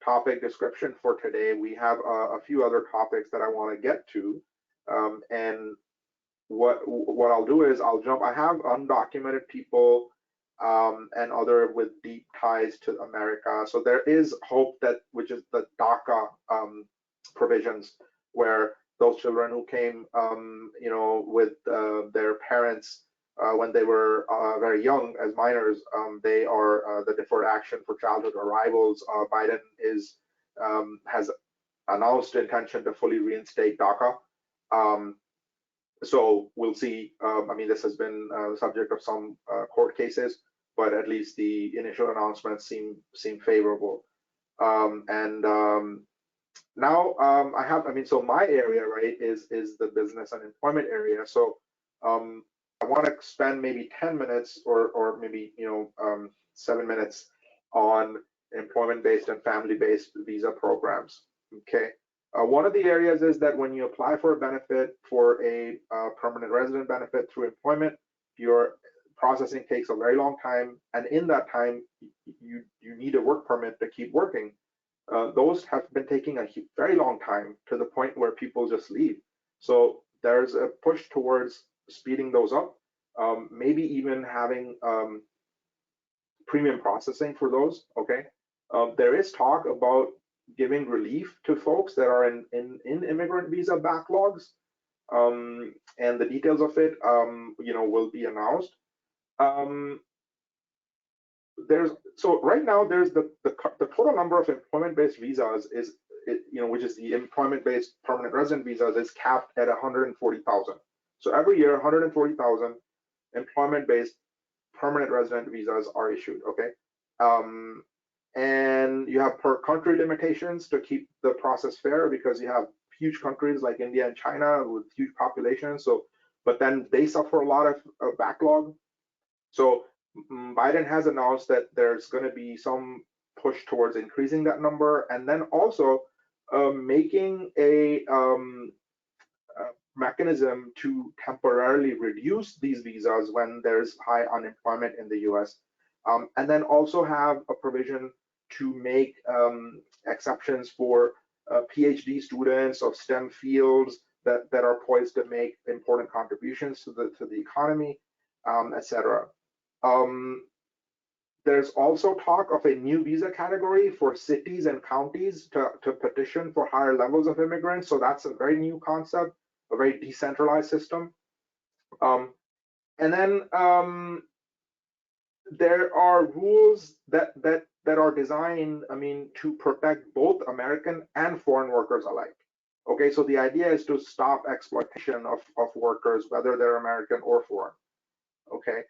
A: topic description for today, we have a few other topics that I want to get to. And what I'll do is I'll jump. I have undocumented people and other with deep ties to America. So there is hope that, which is the DACA provisions, where those children who came, with their parents when they were very young as minors, they are the deferred action for childhood arrivals. Biden has announced intention to fully reinstate DACA. So we'll see. This has been the subject of some court cases, but at least the initial announcements seem favorable. Now I have. So my area, right, is the business and employment area. So I want to spend maybe 10 minutes or maybe 7 minutes on employment-based and family-based visa programs. Okay. One of the areas is that when you apply for a benefit, for a permanent resident benefit through employment, your processing takes a very long time, and in that time, you need a work permit to keep working. Those have been taking a very long time, to the point where people just leave. So there's a push towards speeding those up, maybe even having premium processing for those. Okay. There is talk about giving relief to folks that are in immigrant visa backlogs, and the details of it will be announced. So right now there's the total number of employment-based visas is which is the employment-based permanent resident visas, is capped at 140,000. So every year 140,000 employment-based permanent resident visas are issued. Okay. And you have per country limitations to keep the process fair, because you have huge countries like India and China with huge populations. So, but then they suffer a lot of backlog. So Biden has announced that there's going to be some push towards increasing that number, and then also making a mechanism to temporarily reduce these visas when there's high unemployment in the US. And then also have a provision to make exceptions for PhD students of STEM fields that are poised to make important contributions to the economy, etc. There's also talk of a new visa category for cities and counties to petition for higher levels of immigrants. So that's a very new concept, a very decentralized system. And then there are rules that are designed, I mean, to protect both American and foreign workers alike. Okay, so the idea is to stop exploitation of workers, whether they're American or foreign. Okay.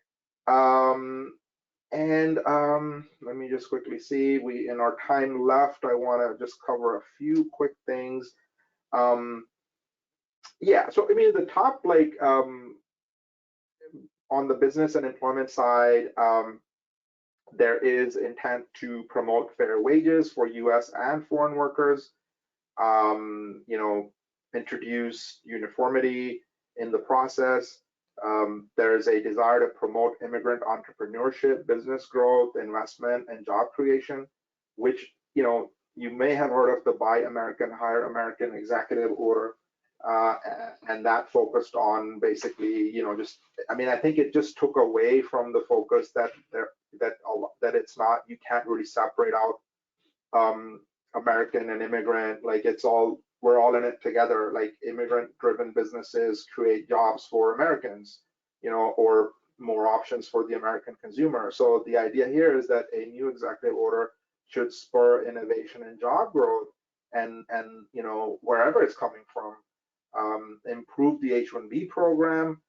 A: Let me just quickly see. In our time left, I want to just cover a few quick things. Yeah, so I mean, the top, like, on the business and employment side, there is intent to promote fair wages for U.S. and foreign workers. You know, introduce uniformity in the process. There's a desire to promote immigrant entrepreneurship, business growth, investment, and job creation, which, you know, you may have heard of the Buy American, Hire American executive order, and that focused on basically, you know, just, I mean, I think it just took away from the focus that it's not, you can't really separate out American and immigrant, like it's all, we're all in it together. Like immigrant-driven businesses create jobs for Americans, you know, or more options for the American consumer. So the idea here is that a new executive order should spur innovation and job growth, and you know, wherever it's coming from, improve the H-1B program,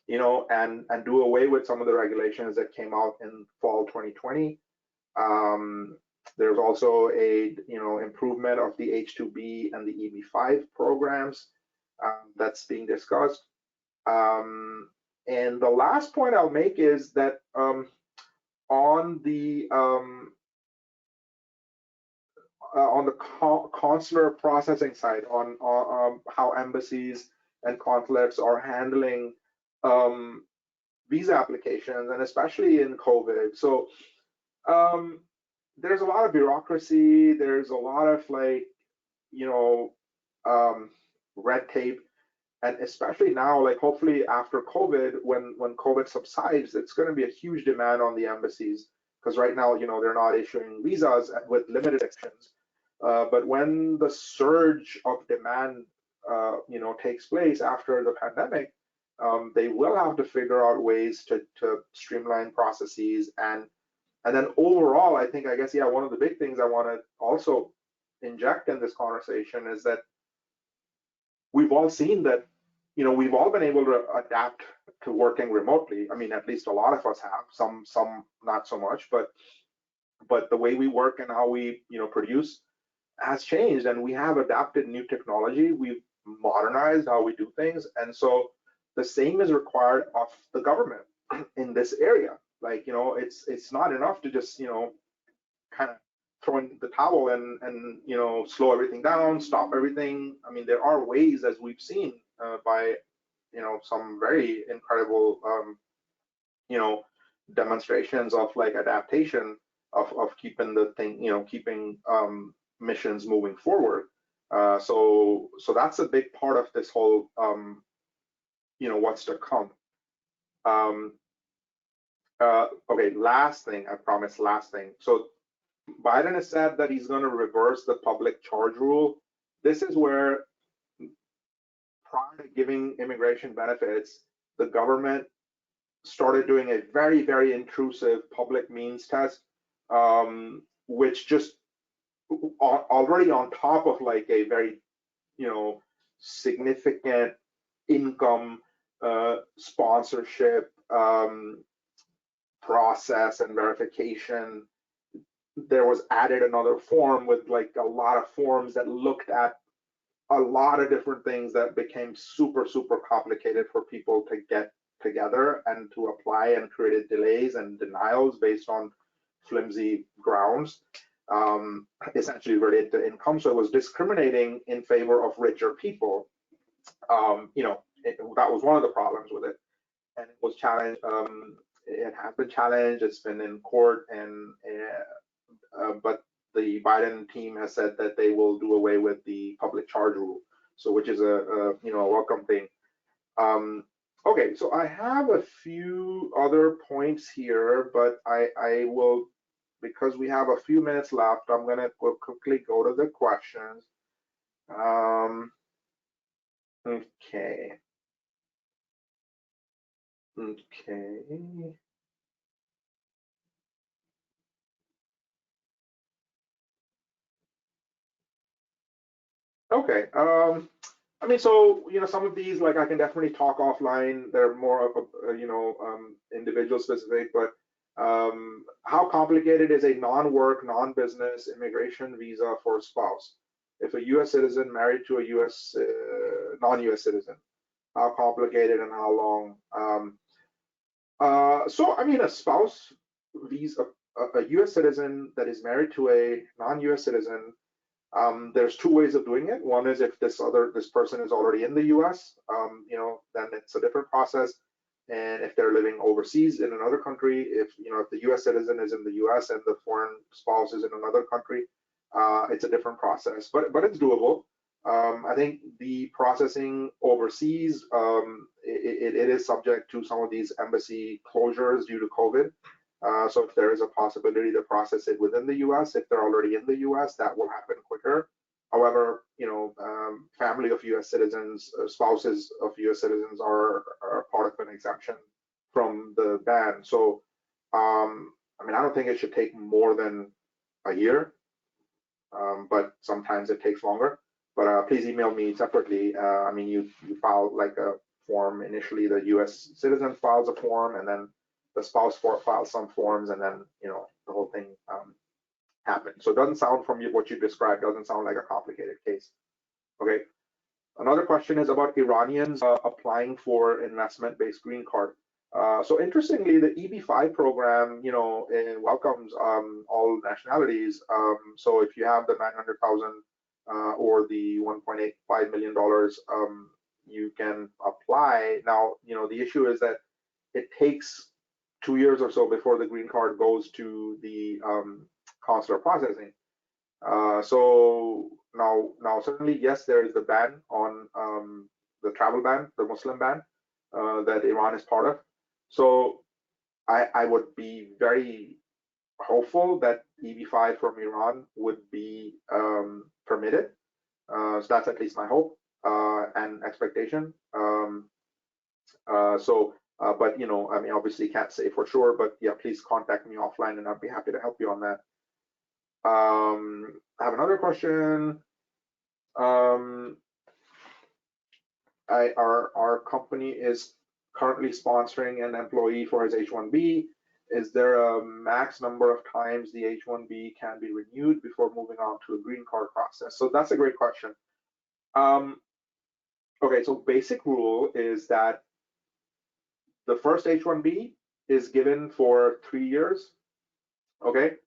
A: you know, and do away with some of the regulations that came out in fall 2020. There's also a, you know, improvement of the H-2B and the EB-5 programs that's being discussed. And the last point I'll make is that on the consular processing side, on how embassies and consulates are handling visa applications, and especially in COVID. So there's a lot of bureaucracy, there's a lot of, like, you know, red tape, and especially now, like hopefully after COVID, when COVID subsides, it's going to be a huge demand on the embassies, because right now, you know, they're not issuing visas with limited exceptions. But when the surge of demand, you know, takes place after the pandemic, they will have to figure out ways to streamline processes. And then overall, I think, I guess, yeah, one of the big things I want to also inject in this conversation is that we've all seen that, you know, we've all been able to adapt to working remotely. I mean, at least a lot of us have, some not so much, but the way we work and how we, you know, produce has changed, and we have adapted new technology. We've modernized how we do things. And so the same is required of the government in this area. Like, you know, it's not enough to just, you know, kind of throw in the towel and you know, slow everything down, stop everything. I mean, there are ways, as we've seen by, you know, some very incredible, you know, demonstrations of like adaptation of keeping the thing, you know, keeping missions moving forward. So that's a big part of this whole, you know, what's to come. Okay, last thing, I promise, last thing. So Biden has said that he's going to reverse the public charge rule. This is where, prior to giving immigration benefits, the government started doing a very, very intrusive public means test, which just already on top of like a very, you know, significant income sponsorship process and verification, there was added another form with like a lot of forms that looked at a lot of different things that became super, super complicated for people to get together and to apply, and created delays and denials based on flimsy grounds, essentially related to income. So it was discriminating in favor of richer people, that was one of the problems with it, and it was challenged. It has been challenged. It's been in court, and but the Biden team has said that they will do away with the public charge rule, so which is a welcome thing. Okay, so I have a few other points here, but I will, because we have a few minutes left, I'm gonna quickly go to the questions. Okay. Okay. Okay. I mean, so some of these, like, I can definitely talk offline. They're more of a individual specific, but how complicated is a non-work, non-business immigration visa for a spouse? If a U.S. citizen married to a U.S. Non-U.S. citizen, how complicated and how long? So I mean, a spouse visa, a U.S. citizen that is married to a non-U.S. citizen. There's two ways of doing it. One is if this person is already in the U.S., then it's a different process. And if they're living overseas in another country, if the U.S. citizen is in the U.S. and the foreign spouse is in another country, it's a different process. But it's doable. I think the processing overseas, it is subject to some of these embassy closures due to COVID. So if there is a possibility to process it within the U.S., if they're already in the U.S., that will happen quicker. However, family of U.S. citizens, spouses of U.S. citizens are part of an exemption from the ban. So, I mean, I don't think it should take more than a year, but sometimes it takes longer. But please email me separately. I mean, you file like a form initially. The U.S. citizen files a form, and then the spouse files some forms, and then the whole thing happens. So it doesn't sound, from what you described, doesn't sound like a complicated case. Okay. Another question is about Iranians applying for investment-based green card. So interestingly, the EB-5 program, it welcomes all nationalities. So if you have the 900,000 or the $1.85 million, you can apply. Now, the issue is that it takes 2 years or so before the green card goes to the consular processing. So now certainly, yes, there is the ban on the travel ban, the Muslim ban that Iran is part of. So I would be very hopeful that EB-5 from Iran would be permitted. So that's at least my hope and expectation. But I mean, obviously can't say for sure, but yeah, please contact me offline and I'd be happy to help you on that. I have another question. Our company is currently sponsoring an employee for his H-1B. Is there a max number of times the H-1B can be renewed before moving on to a green card process? So that's a great question. Okay, so basic rule is that the first H-1B is given for 3 years. Okay.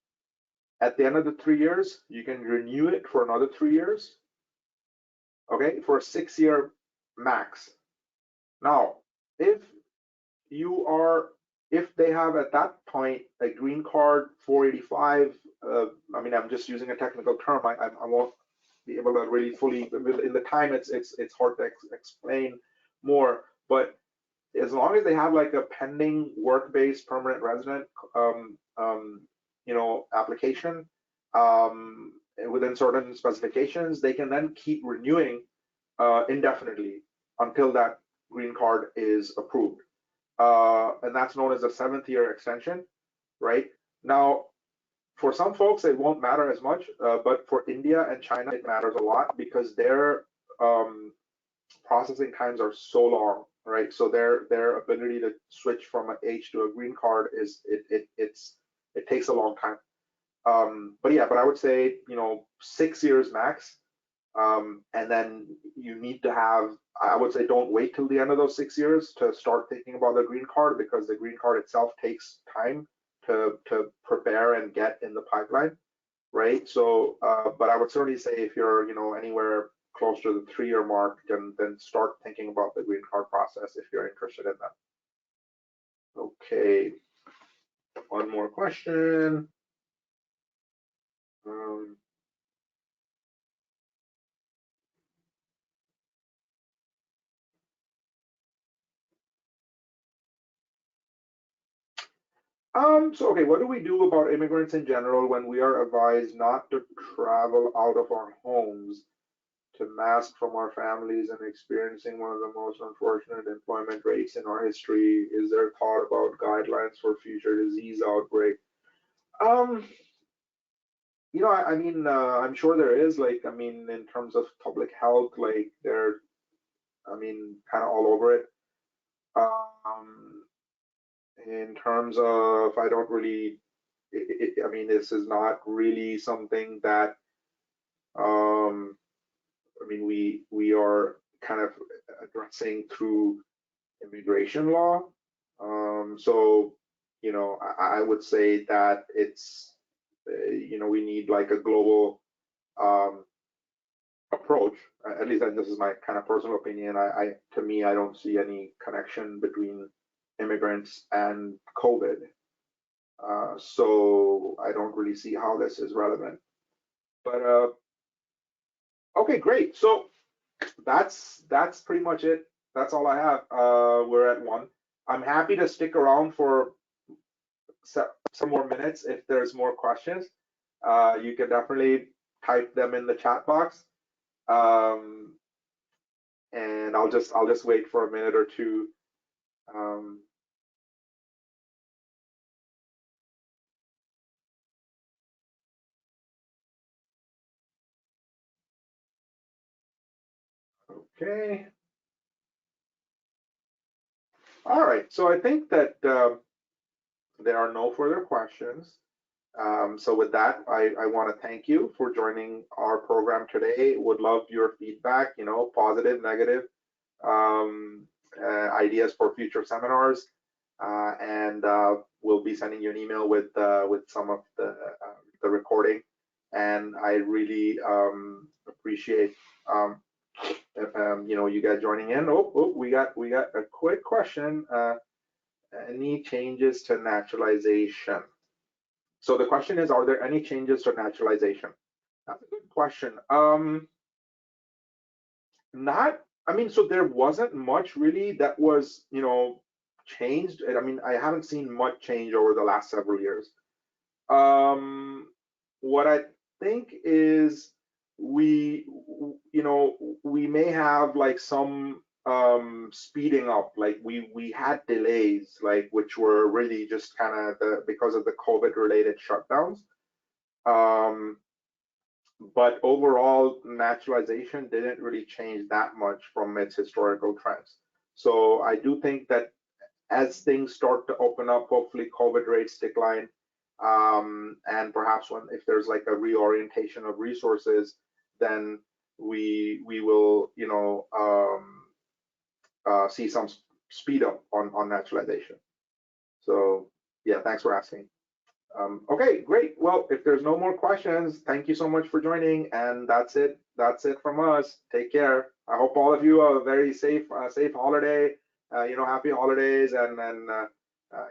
A: At the end of the 3 years, you can renew it for another 3 years. Okay, for a 6-year max. Now, if they have at that point a green card 485, I mean, I'm just using a technical term. I won't be able to really fully, in the time it's hard to explain more, but as long as they have like a pending work-based permanent resident application within certain specifications, they can then keep renewing indefinitely until that green card is approved. And that's known as a 7th-year extension, right? Now, for some folks, it won't matter as much, but for India and China, it matters a lot because their processing times are so long, right? So their ability to switch from an H to a green card it takes a long time. But I would say 6 years max, and then you need to have. I would say don't wait till the end of those 6 years to start thinking about the green card because the green card itself takes time to prepare and get in the pipeline, right? So, but I would certainly say if you're anywhere close to the 3-year mark, then start thinking about the green card process if you're interested in that. Okay, one more question. So okay, what do we do about immigrants in general when we are advised not to travel out of our homes, to mask from our families, and experiencing one of the most unfortunate employment rates in our history? Is there thought about guidelines for future disease outbreak? You know, I mean, I'm sure there is, like, I mean, in terms of public health, like, they're, I mean, kind of all over it. Um, in terms of, I don't really, I mean, this is not really something that, I mean, we are kind of addressing through immigration law. So, you know, I would say that it's, you know, we need like a global approach. At least, and this is my kind of personal opinion. To me, I don't see any connection between immigrants and COVID. So I don't really see how this is relevant. But okay, great. So that's pretty much it. That's all I have. We're at 1. I'm happy to stick around for some more minutes if there's more questions. You can definitely type them in the chat box, and I'll just wait for a minute or two. Okay. All right. So I think that there are no further questions. So with that, I want to thank you for joining our program today. Would love your feedback, you know, positive, negative, ideas for future seminars, and we'll be sending you an email with some of the recording. And I really appreciate you know, you guys joining in. Oh, we got a quick question. Any changes to naturalization? So the question is, are there any changes to naturalization? That's a good question. Not, I mean, so there wasn't much really that was, you know, changed. I mean, I haven't seen much change over the last several years. What I think is you know, we may have like some speeding up. Like we had delays, like which were really just kind of because of the COVID related shutdowns. But overall, naturalization didn't really change that much from its historical trends. So I do think that as things start to open up, hopefully COVID rates decline, and perhaps if there's like a reorientation of resources, then we will, you know, see some speed up on naturalization. So yeah, thanks for asking. Okay, great. Well, if there's no more questions, thank you so much for joining, and that's it. That's it from us. Take care. I hope all of you are very safe holiday. You know, happy holidays, and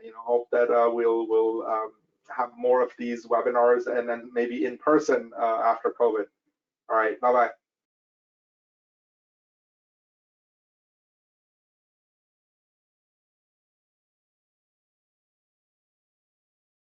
A: you know, hope that we'll have more of these webinars and then maybe in person after COVID. All right, bye bye.